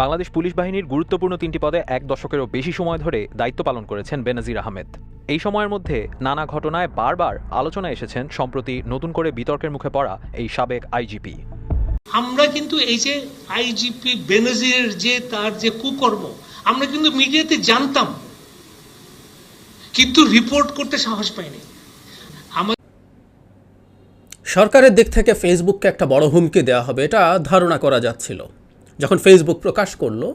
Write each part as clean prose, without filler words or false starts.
Bangladesh police বাহিনীর গুরুত্বপূর্ণ ৩টি পদে ১ দশকেরও বেশি সময় ধরে দায়িত্ব পালন করেছেন বেনজির আহমেদ। এই সময়ের মধ্যে নানা ঘটনায় বারবার আলোচনায় এসেছেন সম্প্রতি নতুন করে বিতর্কের মুখে পড়া এই সাবেক আইজিপি। আমরা কিন্তু এই যে আইজিপি বেনজিরের যে তার যে কুকর্ম আমরা কিন্তু মিডিয়াতে জানতাম, কিন্তু রিপোর্ট করতে সাহস পাইনি। সরকারের দিক থেকে ফেসবুককে একটা বড় হুমকি দেওয়া হবে এটা ধারণা করা যাচ্ছিল। যখন ফেসবুক প্রকাশ করলো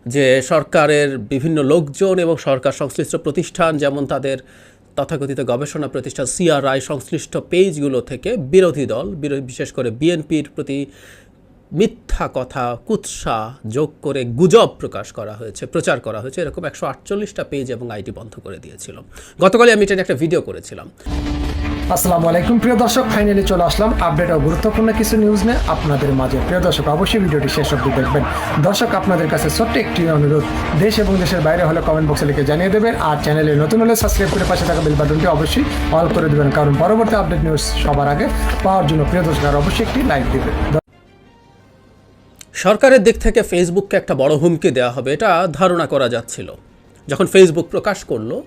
যে সরকারের বিভিন্ন লোকজন এবং সরকার সংশ্লিষ্ট প্রতিষ্ঠান, যেমন তাদের তথাকথিত গবেষণা প্রতিষ্ঠান সিআরআই সংশ্লিষ্ট পেজগুলো থেকে বিরোধী দল, বিশেষ করে বিএনপির প্রতি মিথ্যা কথা, কুৎসা যোগ করে গুজব প্রচার করা হয়েছে, এরকম 148টা পেজ এবং আইডি বন্ধ করে দিয়েছিল। গতকালই আমি এটা একটা ভিডিও করেছিলাম। আসসালামু আলাইকুম প্রিয় দর্শক, ফাইনালি চলে আসলাম আপডেট ও গুরুত্বপূর্ণ কিছু নিউজ নিয়ে আপনাদের মাঝে। প্রিয় দর্শক, অবশ্যই ভিডিওটি শেষ অবধি দেখবেন। দর্শক, আপনাদের কাছে ছোট্ট একটি অনুরোধ, দেশ এবং দেশের বাইরে হলে কমেন্ট বক্সে লিখে জানিয়ে দেবেন, আর চ্যানেলে নতুন হলে সাবস্ক্রাইব করে পাশে থাকা বেল বাটনটি অবশ্যই অল করে দেবেন, কারণ পরবর্তী আপডেট নিউজ সবার আগে পাওয়ার জন্য প্রিয় দর্শক আর অবশ্যই একটি লাইক দেবেন। সরকারের দিক থেকে ফেসবুককে একটা বড় হুমকি দেওয়া হবে এটা ধারণা করা যাচ্ছিল। যখন ফেসবুক প্রকাশ করলো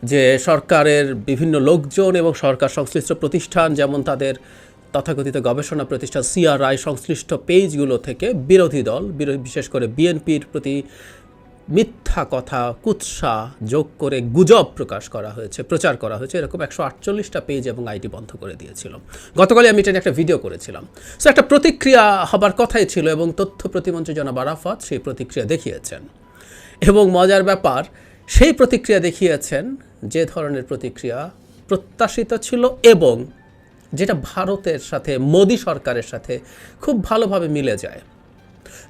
যে সরকারের বিভিন্ন লোকজন এবং সরকার সংশ্লিষ্ট প্রতিষ্ঠান, যেমন তাদের তথাকথিত গবেষণা প্রতিষ্ঠান সিআরআই সংশ্লিষ্ট পেজগুলো থেকে বিরোধী দল, বিশেষ করে বিএনপির প্রতি মিথ্যা কথা, কুৎসা যোগ করে গুজব প্রচার করা হয়েছে, এরকম 148টা পেজ এবং আইডি বন্ধ করে দিয়েছিল। গতকালই আমি এটা একটা ভিডিও করেছিলাম। সো একটা প্রতিক্রিয়া হবার কথাই ছিল এবং তথ্য প্রতিমন্ত্রী জনাব আরাফাত সেই প্রতিক্রিয়া দেখিয়েছেন। এবং মজার ব্যাপার, সেই প্রতিক্রিয়া দেখিয়েছেন যে ধরনের প্রতিক্রিয়া প্রত্যাশিত ছিল এবং যেটা ভারতের সাথে, মোদি সরকারের সাথে খুব ভালোভাবে মিলে যায়।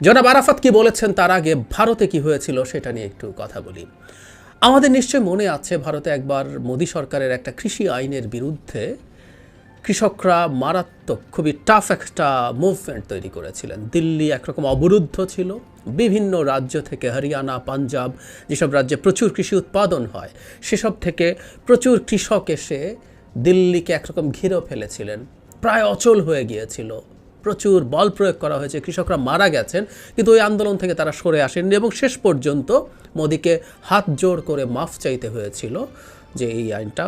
জনাব আরাফাত কি বলেছেন তার আগে ভারতে কি হয়েছিল সেটা নিয়ে একটু কথা বলি। আমাদের নিশ্চয় মনে আছে, ভারতে একবার মোদি সরকারের একটা কৃষি আইনের বিরুদ্ধে কৃষকরা মারাত্মক, খুবই টাফ একটা মুভমেন্ট তৈরি করেছিলেন। দিল্লি একরকম অবরুদ্ধ ছিল, বিভিন্ন রাজ্য থেকে, হরিয়ানা, পাঞ্জাব, যেসব রাজ্যে প্রচুর কৃষি উৎপাদন হয় সেসব থেকে প্রচুর কৃষক এসে দিল্লিকে একরকম ঘিরে ফেলেছিলেন, প্রায় অচল হয়ে গিয়েছিল, প্রচুর বল প্রয়োগ করা হয়েছে, কৃষকরা মারা গেছেন, কিন্তু ওই আন্দোলন থেকে তারা সরে আসেননি এবং শেষ পর্যন্ত মোদিকে হাত জোড় করে মাফ চাইতে হয়েছিল যে এই আইনটা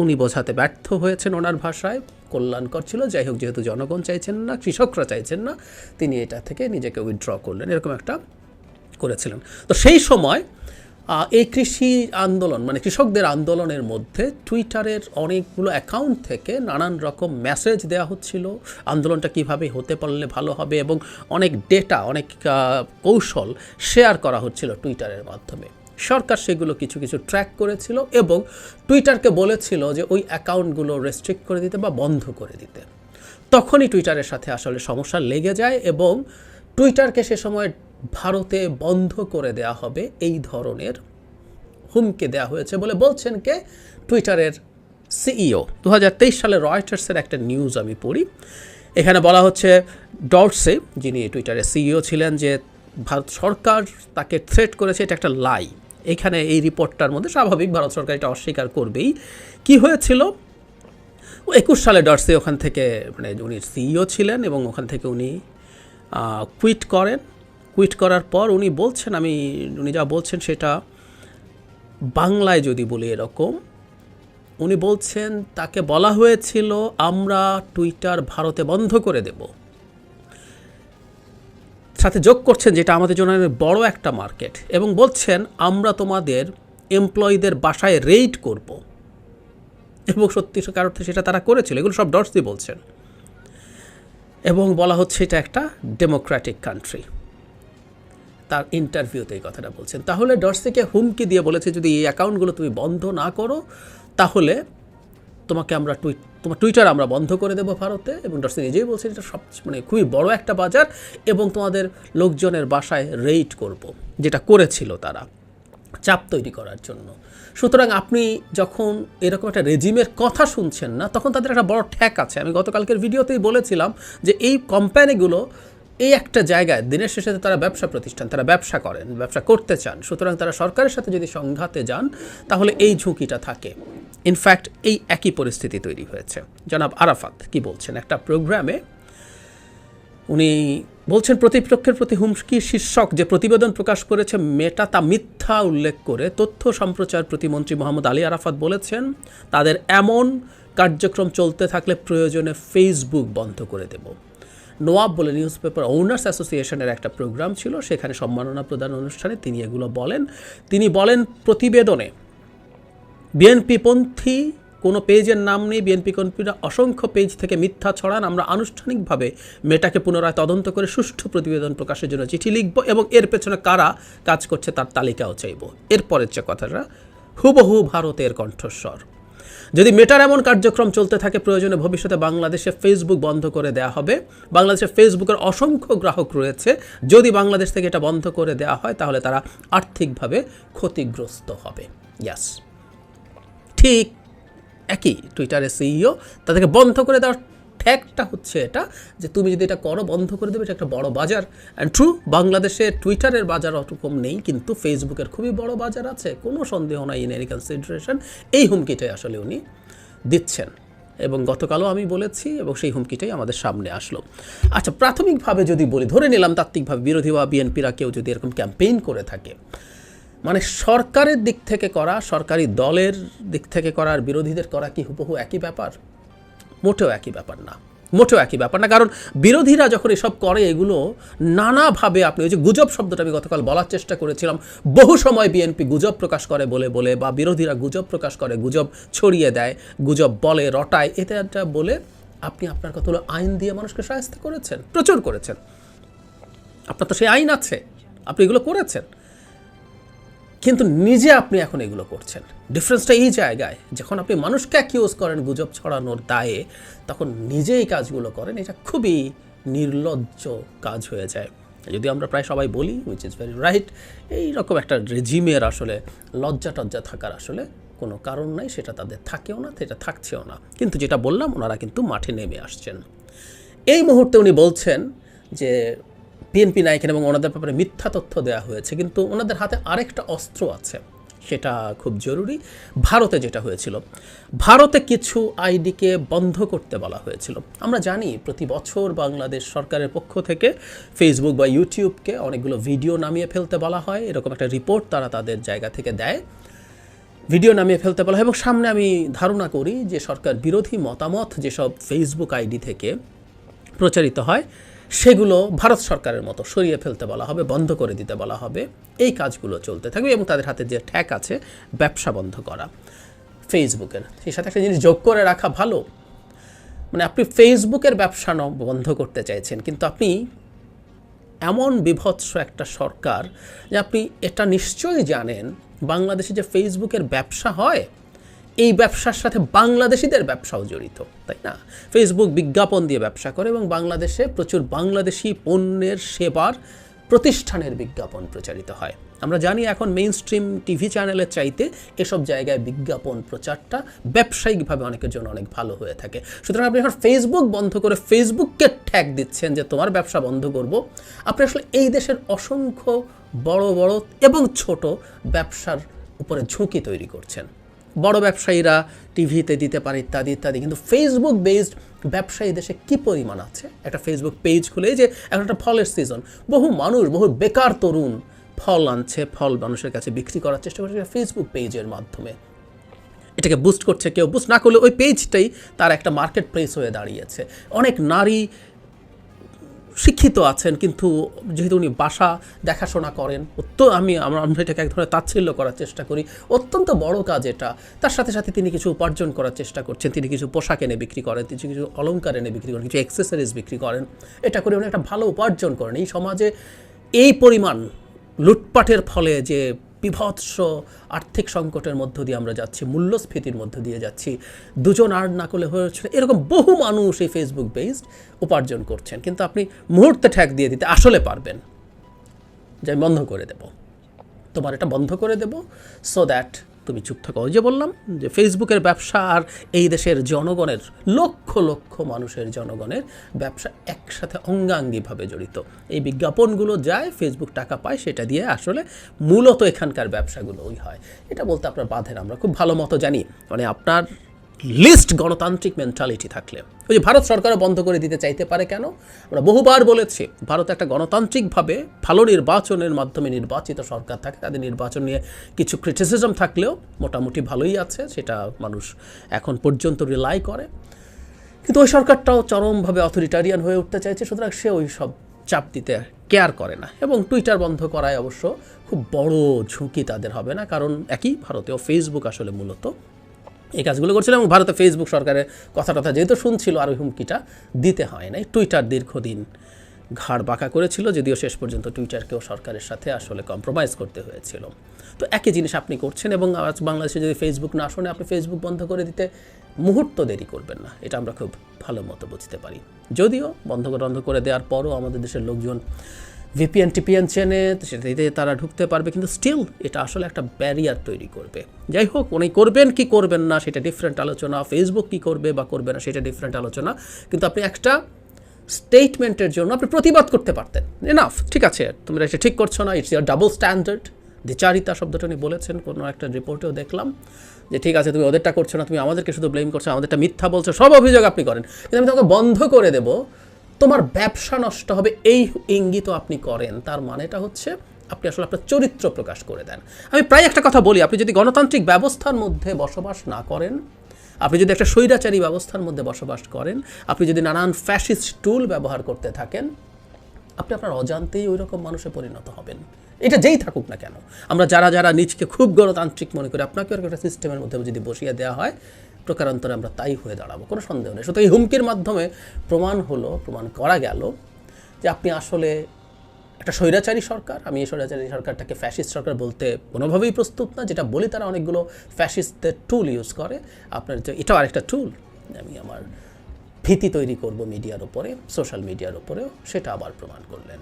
উনি বোঝাতে ব্যর্থ হয়েছেন, ওনার ভাষায় কল্যাণকর ছিল। যাই হোক, যেহেতু জনগণ চাইছেন না, কৃষকরা চাইছেন না, তিনি এটা থেকে নিজেকে উইথড্র করলেন, এরকম একটা করেছিলেন। তো সেই সময় এই কৃষি আন্দোলন, মানে কৃষকদের আন্দোলনের মধ্যে টুইটারের অনেকগুলো অ্যাকাউন্ট থেকে নানান রকম মেসেজ দেওয়া হচ্ছিল, আন্দোলনটা কিভাবে হতে পারলে ভালো হবে, এবং অনেক ডেটা, অনেক কৌশল শেয়ার করা হচ্ছিল টুইটারের মাধ্যমে। সরকার সেগুলো কিছু কিছু ট্র্যাক করেছিল এবং টুইটারকে বলেছিল যে ওই অ্যাকাউন্টগুলো রেস্ট্রিক্ট করে দিতে বা বন্ধ করে দিতে। তখনই টুইটারের সাথে আসলে সমস্যা লেগে যায় এবং টুইটারকে সে সময় ভারতে বন্ধ করে দেয়া হবে এই ধরনের হুমকি দেওয়া হয়েছে বলে বলছেন কে? টুইটারের সিইও। 2023 সালে রয়টার্সের একটা নিউজ আমি পড়ি, এখানে বলা হচ্ছে ডর্সে, যিনি টুইটারের সিইও ছিলেন, যে ভারত সরকার তাকে থ্রেট করেছে, এটা একটা লাই। এখানে এই রিপোর্টটার মধ্যে স্বাভাবিক ভারত সরকার এটা অস্বীকার করবেই। কি হয়েছিল? 21 সালে ডর্সে ওখান থেকে, মানে উনি সিইও ছিলেন এবং ওখান থেকে উনি কুইট করেন। কুইট করার পর উনি বলছেন, উনি যা বলছেন সেটা বাংলায় যদি বলি এরকম, উনি বলছেন তাকে বলা হয়েছিল আমরা টুইটার ভারতে বন্ধ করে দেব, সাথে যোগ করছেন যেটা আমাদের জন্য বড় একটা মার্কেট, এবং বলছেন আমরা তোমাদের এমপ্লয়ীদের বাসায় রেইড করব, এবং সত্যিকার অর্থে সেটা তারা করেছিল। এগুলো সব ডর্সি বলছেন এবং বলা হচ্ছে এটা একটা ডেমোক্রেটিক কান্ট্রি। তার ইন্টারভিউতে এই কথাটা বলছেন। তাহলে ডর্সিকে হুমকি দিয়ে বলেছে যদি এই অ্যাকাউন্টগুলো তুমি বন্ধ না করো তাহলে তোমাকে আমরা তোমার টুইটার আমরা বন্ধ করে দেবো ভারতে। এবং ডর্সি নিজেই বলছেন এটা মানে খুবই বড় একটা বাজার এবং তোমাদের লোকজনের বাসায় রেইড করব, যেটা করেছিল তারা চাপ তৈরি করার জন্য। সুতরাং আপনি যখন এরকম একটা রেজিমের কথা শুনছেন না, তখন তাদের একটা বড় ঠ্যাক আছে। আমি গতকালকের ভিডিওতেই বলেছিলাম যে এই কোম্পানিগুলো এই একটা জায়গায় দিনের শেষে তারা ব্যবসা প্রতিষ্ঠান, তারা ব্যবসা করেন, ব্যবসা করতে চান। সুতরাং তারা সরকারের সাথে যদি সংঘাতে যান তাহলে এই ঝুঁকিটা থাকে। ইনফ্যাক্ট এই একই পরিস্থিতি তৈরি হয়েছে। জনাব আরাফাত কি বলছেন, একটা প্রোগ্রামে উনি বলছেন প্রতিপক্ষের প্রতি হুমকি শীর্ষক যে প্রতিবেদন প্রকাশ করেছে মেটা তা মিথ্যা উল্লেখ করে তথ্য সম্প্রচার প্রতিমন্ত্রী মোহাম্মদ আলী আরাফাত বলেছেন তাদের এমন কার্যক্রম চলতে থাকলে প্রয়োজনে ফেসবুক বন্ধ করে দেব। নোয়াব বলে নিউজ পেপার ওনার্স অ্যাসোসিয়েশনের একটা প্রোগ্রাম ছিল, সেখানে সম্মাননা প্রদান অনুষ্ঠানে তিনি এগুলো বলেন। তিনি বলেন প্রতিবেদনে বিএনপিপন্থী কোনো পেজের নাম নেই, বিএনপিপন্থীরা অসংখ্য পেজ থেকে মিথ্যা ছড়ান। আমরা আনুষ্ঠানিকভাবে মেটাকে পুনরায় তদন্ত করে সুষ্ঠু প্রতিবেদন প্রকাশের জন্য চিঠি লিখব এবং এর পেছনে কারা কাজ করছে তার তালিকাও চাইব। এরপরের যে কথাটা হুবহু ভারতের কণ্ঠস্বর। যদি মেটার এমন কার্যক্রম চলতে থাকে প্রয়োজনে ভবিষ্যতে বাংলাদেশে ফেসবুক বন্ধ করে দেওয়া হবে। বাংলাদেশে ফেসবুকের অসংখ্য গ্রাহক রয়েছে, যদি বাংলাদেশ থেকে এটা বন্ধ করে দেওয়া হয় তাহলে তারা আর্থিকভাবে ক্ষতিগ্রস্ত হবে। ইয়াস, ঠিক একই টুইটারের সিইও তাদেরকে বন্ধ করে দেওয়ার ঠ্যাকটা হচ্ছে এটা যে তুমি যদি এটা করো বন্ধ করে দেবে, এটা একটা বড় বাজার। অ্যান্ড ট্রু, বাংলাদেশে টুইটারের বাজার অতরকম নেই, কিন্তু ফেসবুকের খুবই বড় বাজার আছে, কোনো সন্দেহ নাই ইন এনি কনসিডারেশন। এই হুমকিটাই আসলে উনি দিচ্ছেন এবং গতকালও আমি বলেছি এবং সেই হুমকিটাই আমাদের সামনে আসলো। আচ্ছা, প্রাথমিকভাবে যদি বলি, ধরে নিলাম তাত্ত্বিকভাবে বিরোধী বা বিএনপিরা কেউ যদি এরকম ক্যাম্পেইন করে থাকে, মানে সরকারের দিক থেকে করা, সরকারি দলের দিক থেকে করা আর বিরোধীদের করা কি হুবহু একই ব্যাপার? মোটেও একই ব্যাপার না, মোটেও একই ব্যাপার না। কারণ বিরোধীরা যখন এসব করে এগুলো নানাভাবে, আপনি ওই যে গুজব শব্দটা আমি গতকাল বলার চেষ্টা করেছিলাম, বহু সময় বিএনপি গুজব প্রকাশ করে বলে বা বিরোধীরা গুজব প্রকাশ করে, গুজব ছড়িয়ে দেয়, গুজব বলে, রটায়, এটা বলে আপনি আপনার কতগুলো আইন দিয়ে মানুষকে শায়েস্তা করেছেন, প্রচুর করেছেন। আপনার তো সেই আইন আছে, আপনি এগুলো করেছেন, কিন্তু নিজে আপনি এখন এগুলো করছেন। ডিফারেন্সটা এই জায়গায়, যখন আপনি মানুষকে অ্যাকিউজ করেন গুজব ছড়ানোর দায়ে, তখন নিজেই কাজগুলো করেন, এটা খুবই নির্লজ্জ কাজ হয়ে যায়। যদি আমরা প্রায় সবাই বলি, উইচ ইজ ভেরি রাইট, এইরকম একটা রেজিমের আসলে লজ্জা টজ্জা থাকার আসলে কোনো কারণ নাই, সেটা তাদের থাকেও না, সেটা থাকছেও না। কিন্তু যেটা বললাম, ওনারা কিন্তু মাঠে নেমে আসছেন। এই মুহূর্তে উনি বলছেন যে বিএনপি নায়কের এবং ওনাদের ব্যাপারে মিথ্যা তথ্য দেওয়া হয়েছে, কিন্তু ওনাদের হাতে আরেকটা অস্ত্র আছে, সেটা খুব জরুরি। ভারতে যেটা হয়েছিল, ভারতে কিছু আইডিকে বন্ধ করতে বলা হয়েছিল। আমরা জানি প্রতি বছর বাংলাদেশ সরকারের পক্ষ থেকে ফেসবুক বা ইউটিউবকে অনেকগুলো ভিডিও নামিয়ে ফেলতে বলা হয়, এরকম একটা রিপোর্ট তারা তাদের জায়গা থেকে দেয়, ভিডিও নামিয়ে ফেলতে বলা হয়। এবং সামনে আমি ধারণা করি যে সরকার বিরোধী মতামত যেসব ফেসবুক আইডি থেকে প্রচারিত হয় সেগুলো ভারত সরকারের মতো সরিয়ে ফেলতে বলা হবে, বন্ধ করে দিতে বলা হবে। এই কাজগুলো চলতে থাকবে এবং তাদের হাতে যে ঠ্যাক আছে ব্যবসা বন্ধ করা ফেসবুকের, সেই সাথে একটা জিনিস যোগ করে রাখা ভালো, মানে আপনি ফেসবুকের ব্যবসা বন্ধ করতে চাইছেন, কিন্তু আপনি এমন বিভৎস একটা সরকার যে আপনি এটা নিশ্চয়ই জানেন বাংলাদেশে যে ফেসবুকের ব্যবসা হয়, এই ব্যবসার সাথে বাংলাদেশিদের ব্যবসাও জড়িত, তাই না? ফেসবুক বিজ্ঞাপন দিয়ে ব্যবসা করে এবং বাংলাদেশে প্রচুর বাংলাদেশি পণ্যের সেবার প্রতিষ্ঠানের বিজ্ঞাপন প্রচারিত হয়। আমরা জানি এখন মেইন স্ট্রিম টিভি চ্যানেলের চাইতে এসব জায়গায় বিজ্ঞাপন প্রচারটা ব্যবসায়িকভাবে অনেকের জন্য অনেক ভালো হয়ে থাকে। সুতরাং আপনি এখন ফেসবুক বন্ধ করে ফেসবুককে ঠ্যাক দিচ্ছেন যে তোমার ব্যবসা বন্ধ করব। আপনি আসলে এই দেশের অসংখ্য বড় বড় এবং ছোট ব্যবসার উপরে ঝুঁকি তৈরি করছেন। বড় ব্যবসায়ীরা টিভিতে দিতে পারে ইত্যাদি ইত্যাদি, কিন্তু ফেসবুক বেসড ব্যবসায়ী দেশে কী পরিমাণ আছে? একটা ফেসবুক পেজ খুলে, যে এখন একটা ফলের সিজন, বহু মানুষ, বহু বেকার তরুণ ফল আনছে, ফল মানুষের কাছে বিক্রি করার চেষ্টা করছে ফেসবুক পেজের মাধ্যমে। এটাকে বুস্ট করছে, কেউ বুস্ট না করলে ওই পেজটাই তার একটা মার্কেট প্লেস হয়ে দাঁড়িয়েছে। অনেক নারী শিক্ষিত আছেন, কিন্তু যেহেতু উনি বাসা দেখাশোনা করেন, আমরা এটাকে এক ধরনের তাচ্ছিল্য করার চেষ্টা করি, অত্যন্ত বড় কাজ এটা। তার সাথে সাথে তিনি কিছু উপার্জন করার চেষ্টা করছেন, তিনি কিছু পোশাক এনে বিক্রি করেন, তিনি কিছু অলংকার এনে বিক্রি করেন, কিছু অ্যাক্সেসরিজ বিক্রি করেন, এটা করে উনি একটা ভালো উপার্জন করেন। এই সমাজে এই পরিমাণ লুটপাটের ফলে যে বিভৎস আর্থিক সংকটের মধ্য দিয়ে আমরা যাচ্ছি, মূল্যস্ফীতির মধ্য দিয়ে যাচ্ছি, দুজন আর্ন না করলে হয়েছিল, এরকম বহু মানুষ এই ফেসবুক বেসড উপার্জন করছেন। কিন্তু আপনি মুহূর্তে ঠ্যাক দিয়ে দিতে আসলে পারবেন যে আমি বন্ধ করে দেব, তোমার এটা বন্ধ করে দেব, সো দ্যাট তুমি চুপ থাকো। ওই যে বললাম যে ফেসবুকের ব্যবসা আর এই দেশের জনগণের, লক্ষ লক্ষ মানুষের জনগণের ব্যবসা একসাথে অঙ্গাঙ্গিভাবে জড়িত। এই বিজ্ঞাপনগুলো যায়, ফেসবুক টাকা পায়, সেটা দিয়ে আসলে মূলত এখানকার ব্যবসাগুলো ওই হয়। এটা বলতে আপনার বাধেন, আমরা খুব ভালো মতো জানি। মানে আপনার লিস্ট গণতান্ত্রিক মেন্টালিটি থাকলে। ওই যে ভারত সরকারও বন্ধ করে দিতে চাইতে পারে কেন? আমরা বহুবার বলেছি, ভারত একটা গণতান্ত্রিকভাবে ভালো নির্বাচনের মাধ্যমে নির্বাচিত সরকার থাকে, তাদের নির্বাচন নিয়ে কিছু ক্রিটিসিজম থাকলেও মোটামুটি ভালোই আছে, সেটা মানুষ এখন পর্যন্ত রিলাই করে। কিন্তু ওই সরকারটাও চরমভাবে অথরিটারিয়ান হয়ে উঠতে চাইছে, সুতরাং সে ওই সব চাপ দিতে কেয়ার করে না। এবং টুইটার বন্ধ করায় অবশ্য খুব বড় ঝুঁকি তাদের হবে না, কারণ একই ভারতেও ফেসবুক আসলে মূলত এই কাজগুলো করছিল এবং ভারতে ফেসবুক সরকারের কথা যেহেতু শুনছিল আর ওই হুমকিটা দিতে হয় নাই। টুইটার দীর্ঘদিন ঘাড় বাঁকা করেছিল, যদিও শেষ পর্যন্ত টুইটারকেও সরকারের সাথে আসলে কম্প্রোমাইজ করতে হয়েছিল। তো একই জিনিস আপনি করছেন এবং আজ বাংলাদেশে যদি ফেসবুক না শোনে, আপনি ফেসবুক বন্ধ করে দিতে মুহূর্ত দেরি করবেন না, এটা আমরা খুব ভালো মতো বুঝতে পারি। যদিও বন্ধ করে দেওয়ার পরও আমাদের দেশের লোকজন ভিপিএন টিপিএন চেনে, সেটাতে তারা ঢুকতে পারবে, কিন্তু স্টিল এটা আসলে একটা ব্যারিয়ার তৈরি করবে। যাই হোক, উনি করবেন কি করবেন না সেটা ডিফারেন্ট আলোচনা, ফেসবুক কি করবে বা করবে না সেটা ডিফারেন্ট আলোচনা, কিন্তু আপনি একটা স্টেটমেন্টের জন্য আপনি প্রতিবাদ করতে পারতেন। এনাফ, ঠিক আছে, তোমরা এটা ঠিক করছো না, ইটস ইয়ার ডাবল স্ট্যান্ডার্ড। দ্বিচারিতা শব্দটা উনি বলেছেন কোনো একটা রিপোর্টেও দেখলাম, যে ঠিক আছে তুমি ওদেরটা করছো না, তুমি আমাদেরকে শুধু ব্লেম করছো, আমাদেরটা মিথ্যা বলছো, সব অভিযোগ আপনি করেন, কিন্তু আমি তোমাকে বন্ধ করে দেবো, তোমার ব্যবসা নষ্ট হবে, এই ইঙ্গিত আপনি করেন, তার মানেটা হচ্ছে আপনি আসলে আপনার চরিত্র প্রকাশ করে দেন। আমি প্রায় একটা কথা বলি, আপনি যদি গণতান্ত্রিক ব্যবস্থার মধ্যে বসবাস না করেন, আপনি যদি একটা স্বৈরাচারী ব্যবস্থার মধ্যে বসবাস করেন, আপনি যদি নানান ফ্যাসিস্ট টুল ব্যবহার করতে থাকেন, আপনি আপনার অজান্তেই ওই রকম মানুষে পরিণত হবেন, এটা যেই থাকুক না কেন। আমরা যারা নিজকে খুব গণতান্ত্রিক মনে করি, আপনাকে একটা সিস্টেমের মধ্যে যদি বসিয়ে দেওয়া হয়, প্রকারান্তরে আমরা তাই হয়ে দাঁড়াবো, কোনো সন্দেহ নেই। সুতরাং এই হুমকির মাধ্যমে প্রমাণ করা গেল যে আপনি আসলে একটা স্বৈরাচারী সরকার। আমি এই স্বৈরাচারী সরকারটাকে ফ্যাসিস্ট সরকার বলতে কোনোভাবেই প্রস্তুত না, যেটা বলি তারা অনেকগুলো ফ্যাসিস্টদের টুল ইউজ করে। আপনার এটাও আরেকটা টুল, আমি আমার ভীতি তৈরি করব মিডিয়ার ওপরে, সোশ্যাল মিডিয়ার ওপরেও, সেটা আবার প্রমাণ করলেন।